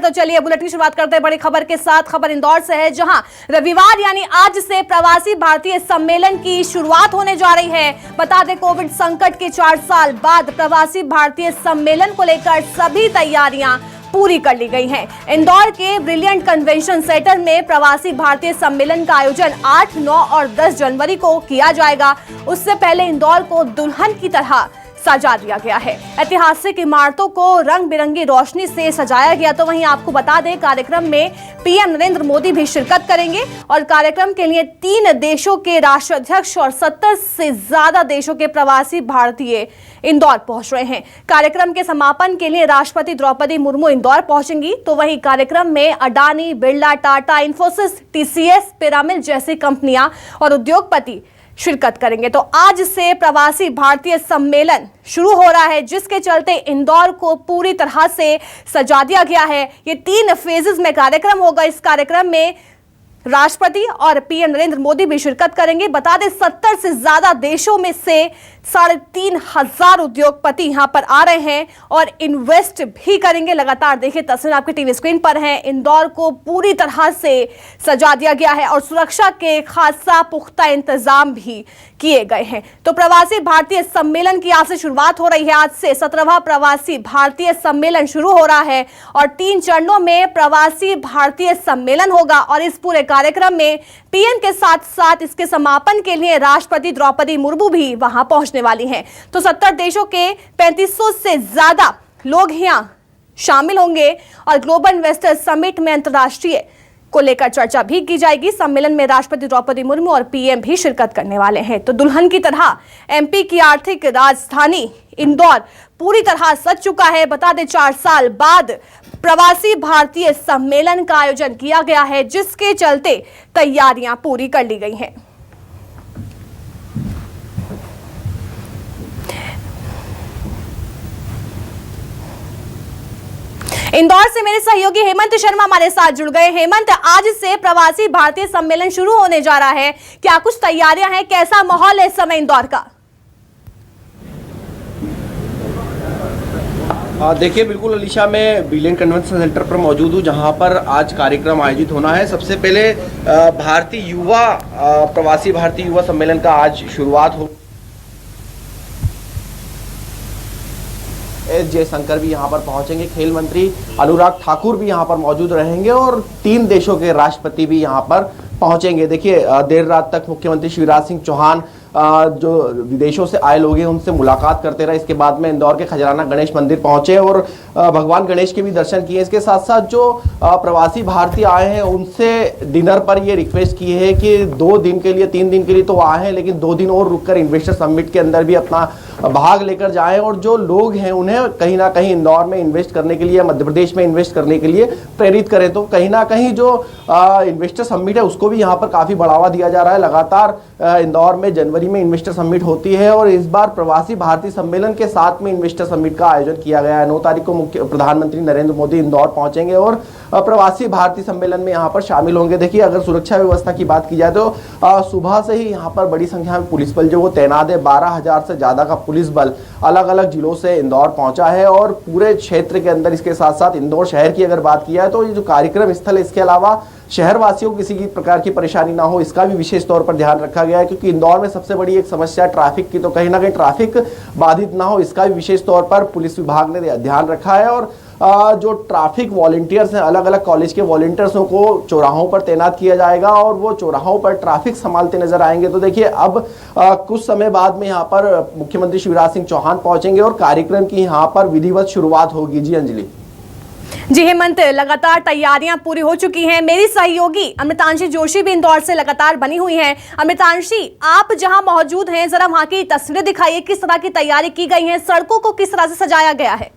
खबर। तो चलिए बुलेटिन की शुरुआत करते हैं बड़ी खबर के साथ। खबर इंदौर से है, जहां रविवार यानी आज से प्रवासी भारतीय सम्मेलन की शुरुआत होने जा रही है। बता दें, कोविड संकट के 4 साल बाद प्रवासी भारतीय सम्मेलन को लेकर सभी तैयारियां पूरी कर ली गई हैं। इंदौर के ब्रिलियंट कन्वेंशन सेंटर में प्रवासी भारतीय सम्मेलन का आयोजन 8, 9 और 10 जनवरी को किया जाएगा। उससे पहले इंदौर को दुल्हन की तरह सजा दिया गया है। ऐतिहासिक इमारतों को रंग बिरंगी रोशनी से सजाया गया। तो वहीं आपको बता दें, कार्यक्रम में पीएम नरेंद्र मोदी भी शिरकत करेंगे और कार्यक्रम के लिए 3 देशों के राष्ट्राध्यक्ष और 70 से ज्यादा देशों के प्रवासी भारतीय इंदौर पहुंच रहे हैं। कार्यक्रम के समापन के लिए राष्ट्रपति द्रौपदी मुर्मू इंदौर पहुंचेंगी। तो वहीं कार्यक्रम में अडानी, बिरला, टाटा, इन्फोसिस, टीसीएस, पिरामिड जैसी कंपनियां और उद्योगपति शिरकत करेंगे। तो आज से प्रवासी भारतीय सम्मेलन शुरू हो रहा है, जिसके चलते इंदौर को पूरी तरह से सजा दिया गया है। ये 3 फेजेस में कार्यक्रम होगा। इस कार्यक्रम में राष्ट्रपति और पीएम नरेंद्र मोदी भी शिरकत करेंगे। बता दें, 70 से ज्यादा देशों में से 3,500 उद्योगपति यहां पर आ रहे हैं और इन्वेस्ट भी करेंगे। लगातार देखिए, तस्वीर आपकी टीवी स्क्रीन पर है। इंदौर को पूरी तरह से सजा दिया गया है और सुरक्षा के खासा पुख्ता इंतजाम भी किए गए हैं। तो प्रवासी भारतीय सम्मेलन की आज से शुरुआत हो रही है। आज से 17वां प्रवासी भारतीय सम्मेलन शुरू हो रहा है और 3 चरणों में प्रवासी भारतीय सम्मेलन होगा। और इस पूरे कार्यक्रम में पीएम के साथ साथ इसके समापन के लिए राष्ट्रपति द्रौपदी मुर्मू भी वहां पहुंचने वाली हैं। तो 70 देशों के 3500 से ज्यादा लोग यहां शामिल होंगे और ग्लोबल इन्वेस्टर समिट में अंतर्राष्ट्रीय को लेकर चर्चा भी की जाएगी। सम्मेलन में राष्ट्रपति द्रौपदी मुर्मू और पीएम भी शिरकत करने वाले हैं। तो दुल्हन की तरह एमपी की आर्थिक राजधानी इंदौर पूरी तरह सज चुका है। बता दें, 4 साल बाद प्रवासी भारतीय सम्मेलन का आयोजन किया गया है, जिसके चलते तैयारियां पूरी कर ली गई हैं। इंदौर से मेरे सहयोगी हेमंत शर्मा हमारे साथ जुड़ गए। हेमंत, आज से प्रवासी भारतीय सम्मेलन शुरू होने जा रहा है, क्या कुछ तैयारियां हैं? कैसा माहौल है इस समय इंदौर का? देखिए, बिल्कुल अलीशा, मैं ब्रिलियंट कन्वेंशन सेंटर पर मौजूद हूँ, जहाँ पर आज कार्यक्रम आयोजित होना है। सबसे पहले प्रवासी भारतीय युवा सम्मेलन का आज शुरुआत हो। एस जयशंकर भी यहाँ पर पहुंचेंगे, खेल मंत्री अनुराग ठाकुर भी यहाँ पर मौजूद रहेंगे और 3 देशों के राष्ट्रपति भी यहाँ पर पहुंचेंगे। देखिए, देर रात तक मुख्यमंत्री शिवराज सिंह चौहान जो विदेशों से आए लोग हैं उनसे मुलाकात करते रहे। इसके बाद में इंदौर के खजराना गणेश मंदिर पहुंचे और भगवान गणेश के भी दर्शन किए। इसके साथ साथ जो प्रवासी भारतीय आए हैं उनसे डिनर पर ये रिक्वेस्ट की है कि 2 दिन के लिए, 3 दिन के लिए तो आए हैं, लेकिन 2 दिन और रुककर इन्वेस्टर समिट के अंदर भी अपना भाग लेकर जाएं और जो लोग हैं उन्हें कहीं ना कहीं इंदौर में इन्वेस्ट करने के लिए, मध्य प्रदेश में इन्वेस्ट करने के लिए प्रेरित करें। तो कहीं ना कहीं जो इन्वेस्टर समिट है उसको भी यहाँ पर काफ़ी बढ़ावा दिया जा रहा है। लगातार इंदौर में जनवरी में इन्वेस्टर समिट होती है और इस बार प्रवासी भारतीय सम्मेलन के साथ में इन्वेस्टर समिट का आयोजन किया गया है। 9 तारीख को प्रधानमंत्री नरेंद्र मोदी इंदौर पहुंचेंगे और प्रवासी भारतीय सम्मेलन में यहाँ पर शामिल होंगे। देखिए, अगर सुरक्षा व्यवस्था की बात की जाए तो सुबह से ही यहाँ पर बड़ी संख्या में पुलिस बल जो वो तैनात है। 12,000 से ज़्यादा का पुलिस बल अलग अलग जिलों से इंदौर पहुंचा है और पूरे क्षेत्र के अंदर, इसके साथ साथ इंदौर शहर की अगर बात की जाए तो ये जो कार्यक्रम स्थल है, इसके अलावा शहरवासियों को किसी की प्रकार की परेशानी ना हो, इसका भी विशेष तौर पर ध्यान रखा गया है। क्योंकि इंदौर में सबसे बड़ी एक समस्या ट्रैफिक की, तो कहीं ना कहीं ट्रैफिक बाधित ना हो, इसका भी विशेष तौर पर पुलिस विभाग ने ध्यान रखा है। और जो ट्रैफिक वॉलंटियर्स हैं, अलग अलग कॉलेज के वॉलंटियर्सों को चौराहों पर तैनात किया जाएगा और वो चौराहों पर ट्रैफिक संभालते नजर आएंगे। तो देखिए, अब कुछ समय बाद में यहाँ पर मुख्यमंत्री शिवराज सिंह चौहान पहुंचेंगे और कार्यक्रम की यहाँ पर विधिवत शुरुआत होगी। जी अंजलि। जी हेमंत, लगातार तैयारियां पूरी हो चुकी हैं। मेरी सहयोगी अमृतांशी जोशी भी इंदौर से लगातार बनी हुई हैं। अमृतांशी, आप जहां मौजूद हैं, जरा वहां की तस्वीरें दिखाइए, किस तरह की तैयारी की गई है, सड़कों को किस तरह से सजाया गया है?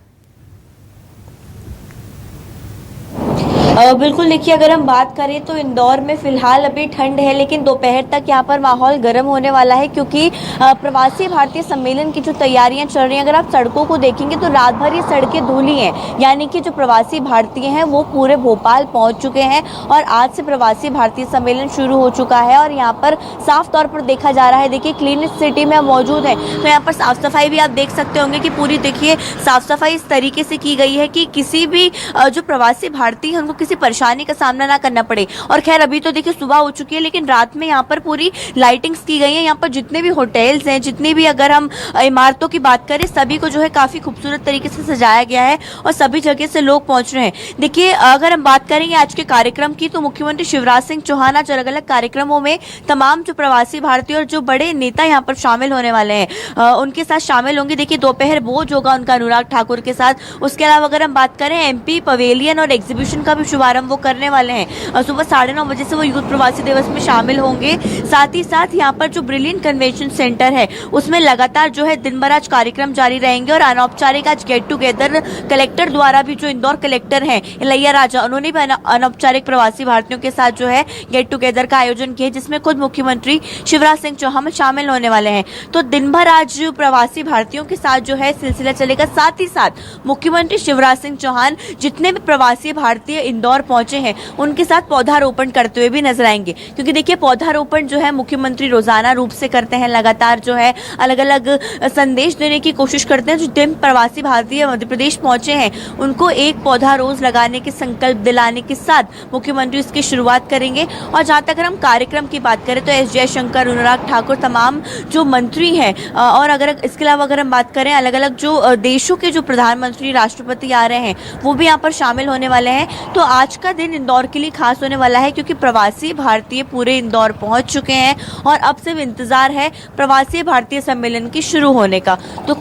बिल्कुल, देखिए अगर हम बात करें तो इंदौर में फिलहाल अभी ठंड है, लेकिन दोपहर तक यहाँ पर माहौल गर्म होने वाला है, क्योंकि प्रवासी भारतीय सम्मेलन की जो तैयारियां चल रही हैं, अगर आप सड़कों को देखेंगे तो रात भर ये सड़कें धुली हैं। यानी कि जो प्रवासी भारतीय हैं वो पूरे भोपाल पहुंच चुके हैं और आज से प्रवासी भारतीय सम्मेलन शुरू हो चुका है। और यहाँ पर साफ तौर पर देखा जा रहा है, देखिए क्लीन सिटी में हम मौजूद हैं तो यहाँ पर साफ सफाई भी आप देख सकते होंगे कि पूरी देखिए साफ सफाई इस तरीके से की गई है कि किसी भी जो प्रवासी भारतीय हैं उनको किसी परेशानी का सामना ना करना पड़े। और खैर अभी तो देखिए सुबह हो चुकी है, लेकिन रात में यहाँ पर पूरी लाइटिंग्स की गई है। यहाँ पर जितने भी होटल्स हैं, जितनी भी अगर हम इमारतों की बात करें, सभी को जो है काफी खूबसूरत तरीके से सजाया गया है और सभी जगह से लोग पहुंच रहे हैं। देखिए अगर हम बात करेंगे आज के कार्यक्रम की, तो मुख्यमंत्री शिवराज सिंह चौहान आज अलग अलग कार्यक्रमों में तमाम जो प्रवासी भारतीय और जो बड़े नेता यहाँ पर शामिल होने वाले हैं उनके साथ शामिल होंगे। देखिए दोपहर भोज होगा उनका अनुराग ठाकुर के साथ। उसके अलावा अगर हम बात करें MP पवेलियन और एग्जीबिशन का भी शुभारंभ वो करने वाले हैं। सुबह 9:30 बजे से वो यूथ प्रवासी दिवस में शामिल होंगे। साथ ही साथ यहाँ पर जो ब्रिलियंट कन्वेंशन सेंटर है उसमें लगातार जो है दिन भर आज कार्यक्रम जारी रहेंगे और अनौपचारिक आज गेट टुगेदर कलेक्टर द्वारा भी, जो इंदौर कलेक्टर हैं इलैया राजा, उन्होंने भी अनौपचारिक प्रवासी भारतीयों के साथ जो है गेट टुगेदर का आयोजन किया, जिसमें खुद मुख्यमंत्री शिवराज सिंह चौहान शामिल होने वाले हैं। तो दिन भर आज प्रवासी भारतीयों के साथ जो है सिलसिला चलेगा। साथ ही साथ मुख्यमंत्री शिवराज सिंह चौहान जितने भी प्रवासी भारतीय इंदौर पहुंचे हैं उनके साथ पौधारोपण करते हुए भी नजर आएंगे, क्योंकि देखिए पौधारोपण जो है मुख्यमंत्री रोजाना रूप से करते हैं, लगातार जो है अलग अलग संदेश देने की कोशिश करते हैं। जितने प्रवासी भारतीय मध्य प्रदेश पहुंचे हैं उनको एक पौधा रोज लगाने के संकल्प दिलाने के साथ मुख्यमंत्री इसकी शुरुआत करेंगे। और जहां तक हम कार्यक्रम की बात करें तो S जयशंकर, अनुराग ठाकुर, तमाम जो मंत्री हैं और अगर इसके अलावा अगर हम बात करें अलग अलग जो देशों के जो प्रधानमंत्री, राष्ट्रपति आ रहे हैं वो भी यहाँ पर शामिल होने वाले हैं। तो आज का दिन इंदौर के लिए खास होने वाला है, क्योंकि प्रवासी भारतीय पूरे इंदौर पहुंच चुके हैं और अब सिर्फ इंतजार है प्रवासी भारतीय सम्मेलन की शुरू होने का। तो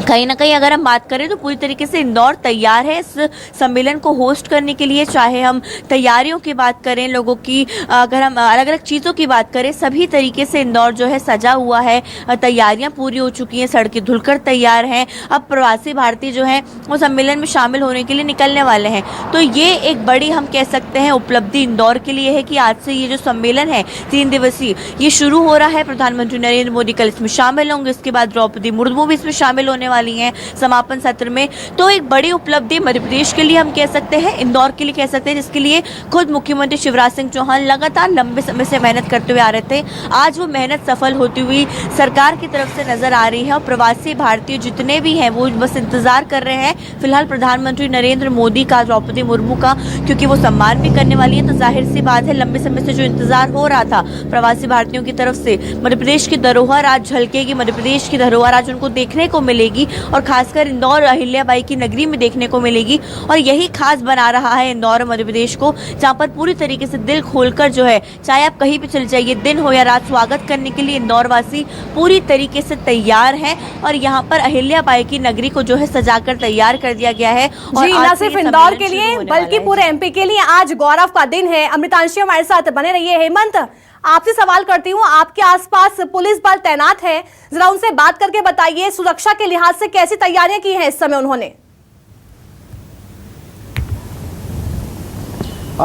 कहीं ना कहीं अगर हम बात करें तो पूरी तरीके से इंदौर तैयार है इस सम्मेलन को होस्ट करने के लिए। चाहे हम तैयारियों की बात करें, लोगों की, अगर हम अलग अलग चीज़ों की बात करें, सभी तरीके से इंदौर जो है सजा हुआ है। तैयारियां पूरी हो चुकी हैं, सड़कें धुलकर तैयार हैं। अब प्रवासी भारतीय जो हैं वो सम्मेलन में शामिल होने के लिए निकलने वाले हैं। तो ये एक बड़ी हम कह सकते हैं उपलब्धि इंदौर के लिए है कि आज से ये जो सम्मेलन है 3 दिवसीय ये शुरू हो रहा है। प्रधानमंत्री नरेंद्र मोदी कल इसमें शामिल होंगे, इसके बाद द्रौपदी मुर्मू भी इसमें शामिल होने वाली हैं समापन सत्र में। तो एक बड़ी उपलब्धि मध्य प्रदेश के लिए हम कह सकते हैं, इंदौर के लिए कह सकते हैं, जिसके लिए खुद मुख्यमंत्री शिवराज सिंह चौहान लगातार लंबे समय से मेहनत करते हुए आ रहे थे। आज वो मेहनत सफल होती हुई सरकार की तरफ से नजर आ रही है और प्रवासी भारतीय जितने भी हैं वो बस इंतजार कर रहे हैं फिलहाल प्रधानमंत्री नरेंद्र मोदी का, द्रौपदी मुर्मू का, क्योंकि वो सम्मान भी करने वाली है। तो जाहिर सी बात है लंबे समय से जो इंतजार हो रहा था प्रवासी भारतीयों की तरफ से, मध्य प्रदेश की धरोहर आज झलकेगी, मध्य प्रदेश की धरोहर आज उनको देखने को मिलेगी और खासकर इंदौर अहिल्याबाई की नगरी में देखने को मिलेगी। और यही खास बना रहा है इंदौर मध्य प्रदेश को, जहाँ पर पूरी तरीके से दिल खोलकर जो है, चाहे आप कहीं भी चले जाइए, दिन हो या रात, स्वागत करने के लिए इंदौर वासी पूरी तरीके से तैयार हैं। और यहाँ पर अहिल्याबाई की नगरी को जो है सजाकर तैयार कर दिया गया है। और जी, न सिर्फ इंदौर के लिए बल्कि पूरे MP के लिए आज गौरव का दिन है। अमृतांशी हमारे साथ बने रहिए। हेमंत, आपसे सवाल करती हूँ, आपके आसपास पुलिस बल तैनात है, जरा उनसे बात करके बताइए सुरक्षा के लिहाज से कैसी तैयारियां की हैं इस समय उन्होंने।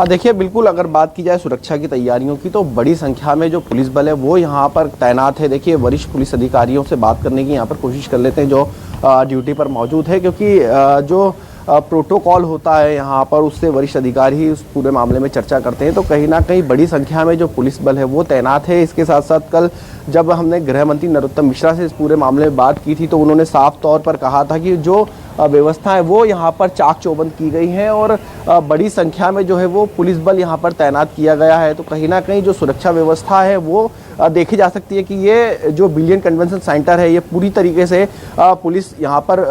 देखिए बिल्कुल, अगर बात की जाए सुरक्षा की तैयारियों की तो बड़ी संख्या में जो पुलिस बल है वो यहाँ पर तैनात है। देखिए वरिष्ठ पुलिस अधिकारियों से बात करने की यहाँ पर कोशिश कर लेते हैं जो ड्यूटी पर मौजूद है, क्योंकि जो प्रोटोकॉल होता है यहाँ पर उससे वरिष्ठ अधिकारी उस पूरे मामले में चर्चा करते हैं। तो कहीं ना कहीं बड़ी संख्या में जो पुलिस बल है वो तैनात है। इसके साथ साथ कल जब हमने गृह मंत्री नरोत्तम मिश्रा से इस पूरे मामले में बात की थी तो उन्होंने साफ तौर पर कहा था कि जो व्यवस्था है वो यहाँ पर चाक चौबंद की गई है और बड़ी संख्या में जो है वो पुलिस बल यहाँ पर तैनात किया गया है। तो कहीं ना कहीं जो सुरक्षा व्यवस्था है वो देखी जा सकती है कि ये जो बिलियन कन्वेंशन सेंटर है ये पूरी तरीके से पुलिस यहाँ पर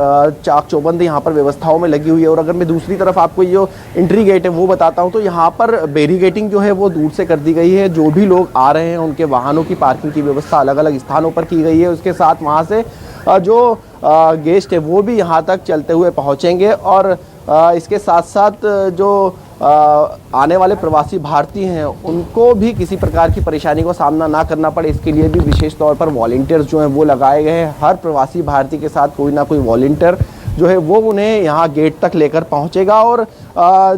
चाक चौबंद यहाँ पर व्यवस्थाओं में लगी हुई है। और अगर मैं दूसरी तरफ आपको जो एंट्री गेट है वो बताता हूँ तो यहाँ पर बैरिकेडिंग जो है वो दूर से कर दी गई है। जो भी लोग आ रहे हैं उनके वाहनों की पार्किंग की व्यवस्था अलग अलग स्थानों पर की गई है। उसके साथ वहाँ से जो गेस्ट है वो भी यहाँ तक चलते हुए पहुँचेंगे और इसके साथ साथ जो आने वाले प्रवासी भारतीय हैं उनको भी किसी प्रकार की परेशानी का सामना ना करना पड़े, इसके लिए भी विशेष तौर पर वॉलंटियर्स जो हैं वो लगाए गए हैं। हर प्रवासी भारतीय के साथ कोई ना कोई वॉलंटियर जो है वो उन्हें यहाँ गेट तक लेकर पहुँचेगा। और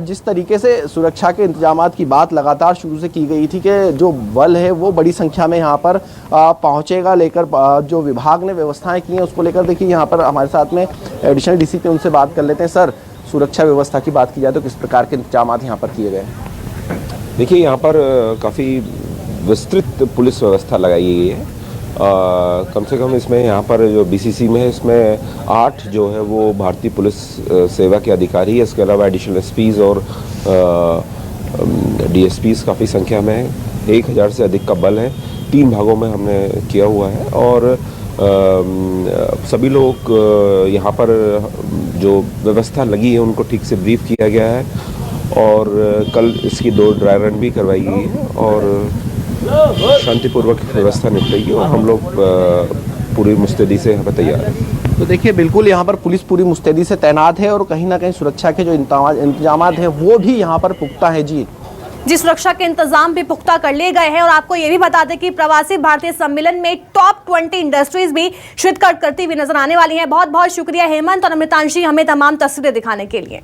जिस तरीके से सुरक्षा के इंतजामात की बात लगातार शुरू से की गई थी कि जो बल है वो बड़ी संख्या में यहाँ पर पहुँचेगा लेकर, जो विभाग ने व्यवस्थाएं की हैं उसको लेकर देखिए यहाँ पर हमारे साथ में एडिशनल डीसीपी, उनसे बात कर लेते हैं। सर, सुरक्षा व्यवस्था की बात की जाए तो किस प्रकार के इंतजामात यहाँ पर किए गए हैं? देखिए, यहाँ पर काफ़ी विस्तृत पुलिस व्यवस्था लगाई गई है। कम से कम इसमें यहाँ पर जो बीसीसी में है इसमें 8 जो है वो भारतीय पुलिस सेवा के अधिकारी है। इसके अलावा एडिशनल एसपीज़ और डीएसपीज़ काफ़ी संख्या में है। 1000 से अधिक का बल है। 3 भागों में हमने किया हुआ है और सभी लोग यहाँ पर जो व्यवस्था लगी है उनको ठीक से ब्रीफ किया गया है और कल इसकी 2 ड्राई रन भी करवाई गई है और शांतिपूर्वक व्यवस्था निपटेगी और हम लोग पूरी मुस्तैदी से यहाँ पर तैयार हैं। तो देखिए, बिल्कुल यहाँ पर पुलिस पूरी मुस्तैदी से तैनात है और कहीं ना कहीं सुरक्षा के जो इंतजामात हैं वो भी यहाँ पर पुख्ता है। जी, सुरक्षा के इंतजाम भी पुख्ता कर लिए गए हैं। और आपको ये भी बता दें कि प्रवासी भारतीय सम्मेलन में टॉप 20 इंडस्ट्रीज भी शिरकत करती हुई नजर आने वाली हैं। बहुत बहुत शुक्रिया हेमंत और अमृतांशी हमें तमाम तस्वीरें दिखाने के लिए।